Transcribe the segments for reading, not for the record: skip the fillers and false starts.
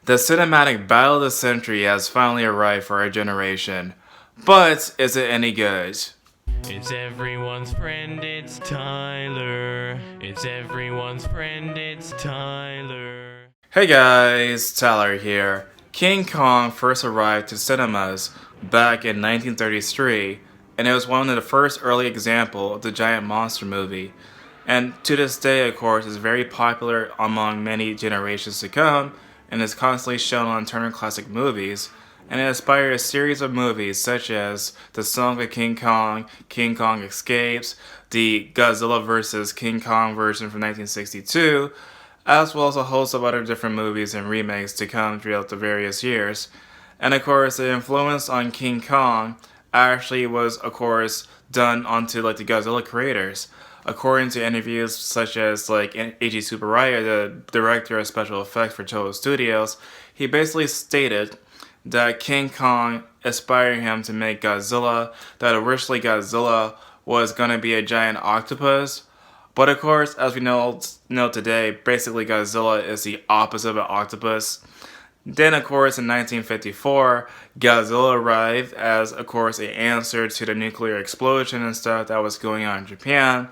The cinematic battle of the century has finally arrived for our generation. But is it any good? It's everyone's friend, it's Tyler. It's everyone's friend, it's Tyler. Hey guys, Tyler here. King Kong first arrived to cinemas back in 1933, and it was one of the first early examples of the giant monster movie. And to this day, of course, is very popular among many generations to come, and is constantly shown on Turner Classic Movies, and it inspired a series of movies such as The Song of King Kong Escapes, the Godzilla vs. King Kong version from 1962, as well as a host of other different movies and remakes to come throughout the various years. And of course, the influence on King Kong actually was, of course, done onto like the Godzilla creators. According to interviews such as like Eiji Tsuburaya, the director of special effects for Toho Studios, he basically stated that King Kong inspired him to make Godzilla, that originally Godzilla was going to be a giant octopus. But of course, as we know today, basically Godzilla is the opposite of an octopus. Then, of course, in 1954, Godzilla arrived as, of course, an answer to the nuclear explosion and stuff that was going on in Japan.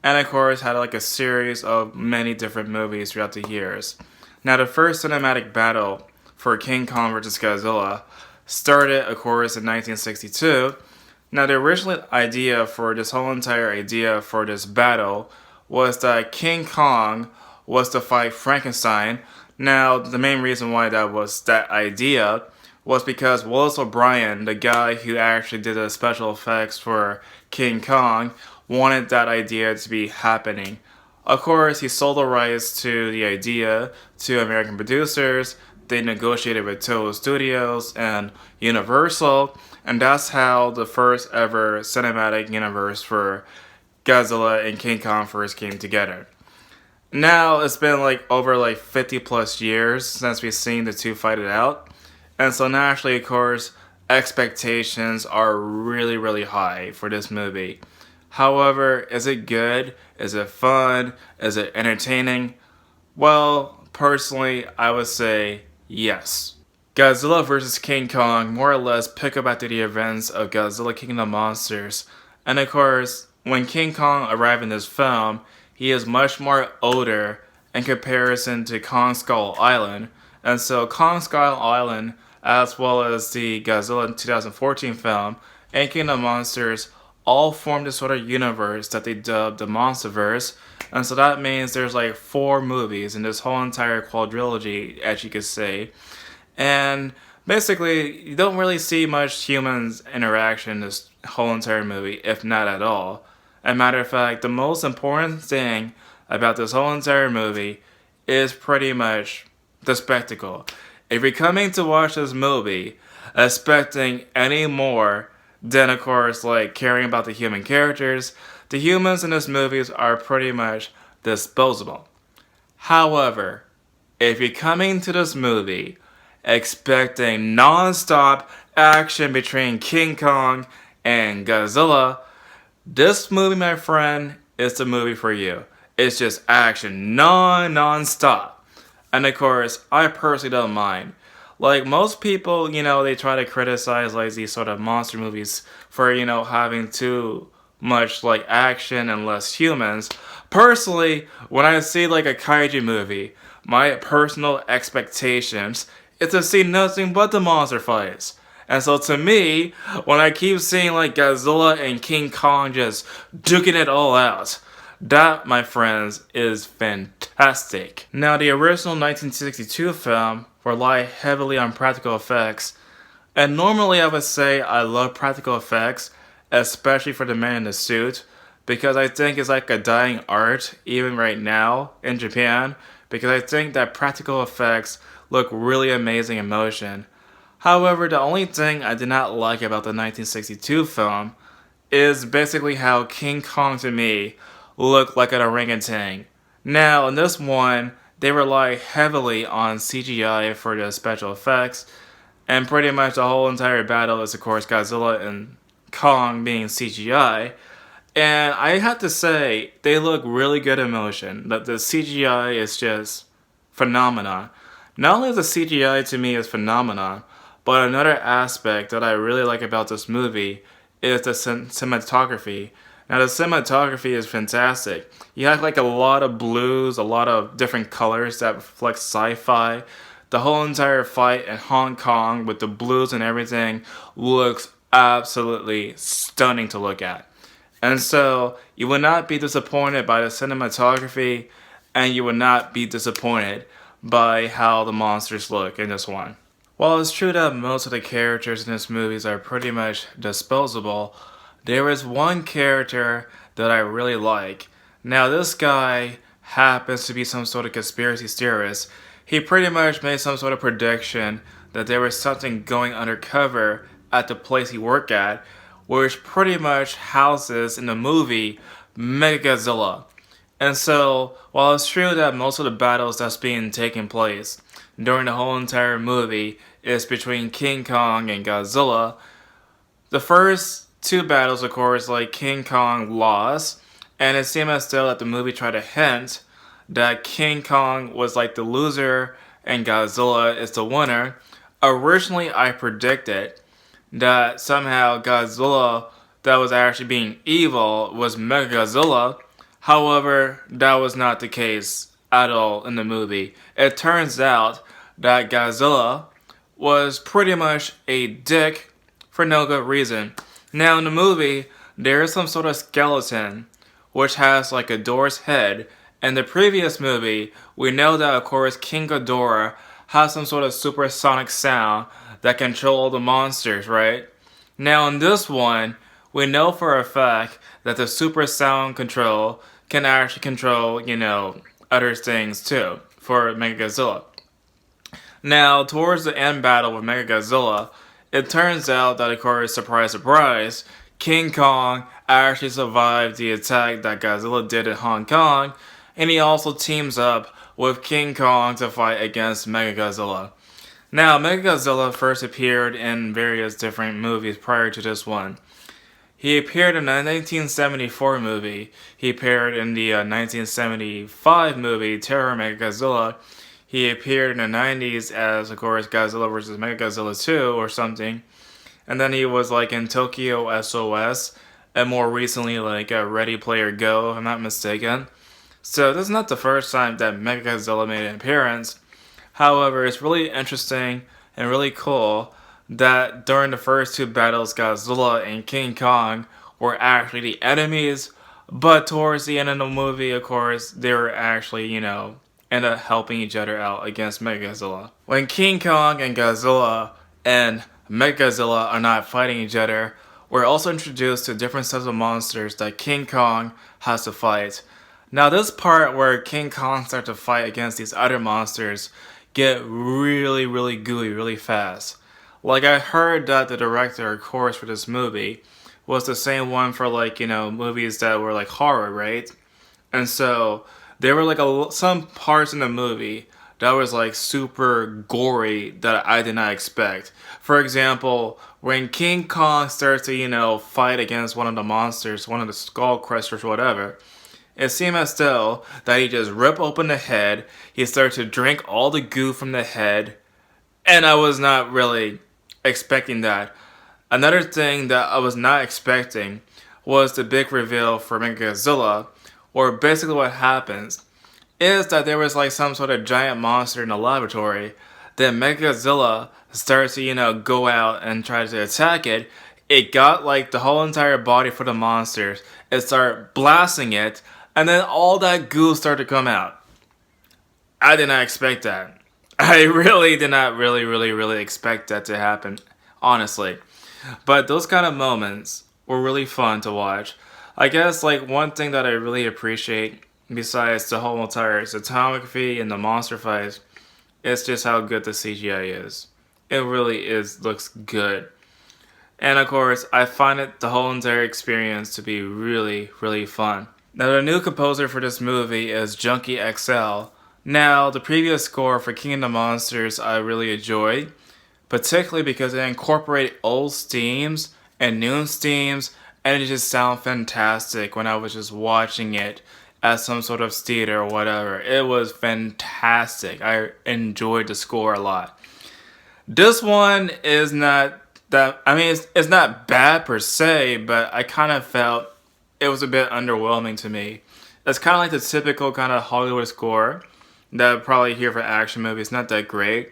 And, of course, had like a series of many different movies throughout the years. Now, the first cinematic battle for King Kong vs. Godzilla started, of course, in 1962. Now, the original idea for this whole entire idea for this battle was that King Kong was to fight Frankenstein. Now, the main reason why that idea was because Willis O'Brien, the guy who actually did the special effects for King Kong, wanted that idea to be happening. Of course, he sold the rights to the idea to American producers. They negotiated with Toho Studios and Universal, and that's how the first ever cinematic universe for Godzilla and King Kong first came together. Now it's been like over like 50 plus years since we've seen the two fight it out, and so naturally, of course, expectations are really high for this movie. However, is it good? Is it fun? Is it entertaining? Well, personally, I would say yes. Godzilla vs. King Kong more or less pick up after the events of Godzilla King of the Monsters, and of course, when King Kong arrived in this film, he is much more older in comparison to Kong Skull Island, and so Kong Skull Island, as well as the Godzilla 2014 film and King of the Monsters, all form this sort of universe that they dubbed the Monsterverse, and so that means there's like 4 movies in this whole entire quadrilogy, as you could say, and basically you don't really see much humans interaction in this whole entire movie, if not at all. As a matter of fact, the most important thing about this whole entire movie is pretty much the spectacle. If you're coming to watch this movie expecting any more than, of course, like caring about the human characters, the humans in this movie are pretty much disposable. However, if you're coming to this movie expecting non-stop action between King Kong and Godzilla, this movie, my friend, is the movie for you. It's just action non-stop. And of course, I personally don't mind. Like most people, they try to criticize like these sort of monster movies for, having too much like action and less humans. Personally, when I see like a kaiju movie, my personal expectations is to see nothing but the monster fights. And so to me, when I keep seeing like Godzilla and King Kong just duking it all out, that, my friends, is fantastic. Now, the original 1962 film relied heavily on practical effects, and normally I would say I love practical effects, especially for the man in the suit, because I think it's like a dying art even right now in Japan, because I think that practical effects look really amazing in motion. However, the only thing I did not like about the 1962 film is basically how King Kong to me looked like an orangutan. Now, in this one, they rely heavily on CGI for the special effects, and pretty much the whole entire battle is, of course, Godzilla and Kong being CGI. And I have to say, they look really good in motion. The CGI is just phenomenal. Not only is the CGI to me is phenomenal, but another aspect that I really like about this movie is the cinematography. Now the cinematography is fantastic. You have like a lot of blues, a lot of different colors that reflect sci-fi. The whole entire fight in Hong Kong with the blues and everything looks absolutely stunning to look at. And so you will not be disappointed by the cinematography, and you will not be disappointed by how the monsters look in this one. While it's true that most of the characters in this movies are pretty much disposable, there is one character that I really like. Now this guy happens to be some sort of conspiracy theorist. He pretty much made some sort of prediction that there was something going undercover at the place he worked at, which pretty much houses in the movie Mechagodzilla. And so, while it's true that most of the battles that's being taken place during the whole entire movie is between King Kong and Godzilla, the first two battles, of course, like King Kong lost, and it seemed as though that the movie tried to hint that King Kong was like the loser and Godzilla is the winner. Originally, I predicted that somehow Godzilla that was actually being evil was Mechagodzilla. However, that was not the case at all in the movie. It turns out that Godzilla was pretty much a dick for no good reason. Now in the movie, there is some sort of skeleton which has like a door's head. In the previous movie, we know that of course King Ghidorah has some sort of supersonic sound that control the monsters, right? Now in this one, we know for a fact that the super sound control can actually control, other things too for Mechagodzilla. Now, towards the end battle with Mechagodzilla, it turns out that, of course, surprise, surprise, King Kong actually survived the attack that Godzilla did in Hong Kong, and he also teams up with King Kong to fight against Mechagodzilla. Now, Mechagodzilla first appeared in various different movies prior to this one. He appeared in the 1974 movie. He appeared in the 1975 movie Terror Mechagodzilla. He appeared in the 90s as, of course, Godzilla vs. Mechagodzilla 2 or something. And then he was like in Tokyo SOS, and more recently like Ready Player Go, if I'm not mistaken. So this is not the first time that Mechagodzilla made an appearance. However, it's really interesting and really cool that during the first two battles, Godzilla and King Kong were actually the enemies, but towards the end of the movie, of course, they were actually, end up helping each other out against Mechagodzilla. When King Kong and Godzilla and Mechagodzilla are not fighting each other, we're also introduced to different sets of monsters that King Kong has to fight. Now this part where King Kong starts to fight against these other monsters get really, really gooey really fast. Like I heard that the director, of course, for this movie was the same one for movies that were like horror, right? And so there were like some parts in the movie that was like super gory that I did not expect. For example, when King Kong starts to, fight against one of the monsters, one of the skull crushers, whatever, it seemed as though that he just ripped open the head, he started to drink all the goo from the head, and I was not really expecting that. Another thing that I was not expecting was the big reveal for Mechagodzilla, where basically what happens is that there was like some sort of giant monster in the laboratory. Then Mechagodzilla starts to, go out and try to attack it. It got like the whole entire body for the monsters. It started blasting it, and then all that goo started to come out. I did not expect that. I really did not really expect that to happen, honestly. But those kind of moments were really fun to watch. I guess like one thing that I really appreciate, besides the whole entire cinematography and the monster fights, is just how good the CGI is. It really looks good. And of course, I find the whole entire experience to be really, really fun. Now the new composer for this movie is Junkie XL. Now, the previous score for King of the Monsters I really enjoyed, particularly because it incorporated old themes and new themes, and it just sounded fantastic when I was just watching it at some sort of theater or whatever. It was fantastic. I enjoyed the score a lot. This one is not that, I mean, it's not bad per se, but I kind of felt it was a bit underwhelming to me. It's kind of like the typical kind of Hollywood score that I probably hear for action movies. It's not that great.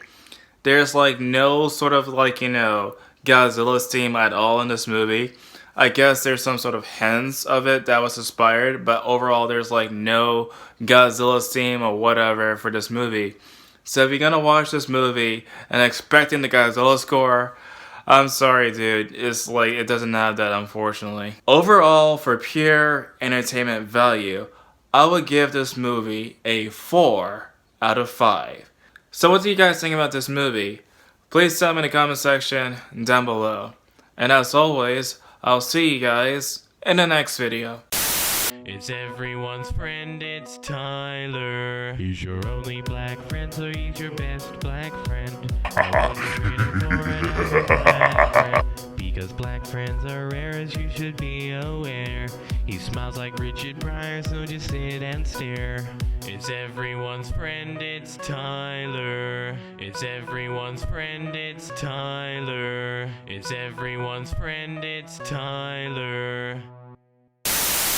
There's like no sort of like, Godzilla's theme at all in this movie. I guess there's some sort of hints of it that was inspired, but overall there's like no Godzilla's theme or whatever for this movie. So if you're gonna watch this movie and expecting the Godzilla score, I'm sorry, dude. It's like it doesn't have that, unfortunately. Overall, for pure entertainment value, I would give this movie a 4 out of 5. So what do you guys think about this movie? Please tell me in the comment section down below. And as always, I'll see you guys in the next video. It's everyone's friend, it's Tyler. He's your only black friend, so he's your best black friend. No one's waiting for another black friend, because black friends are rare, as you should be aware. He smiles like Richard Pryor, so just sit and stare. It's everyone's friend, it's Tyler. It's everyone's friend, it's Tyler. It's everyone's friend, it's Tyler.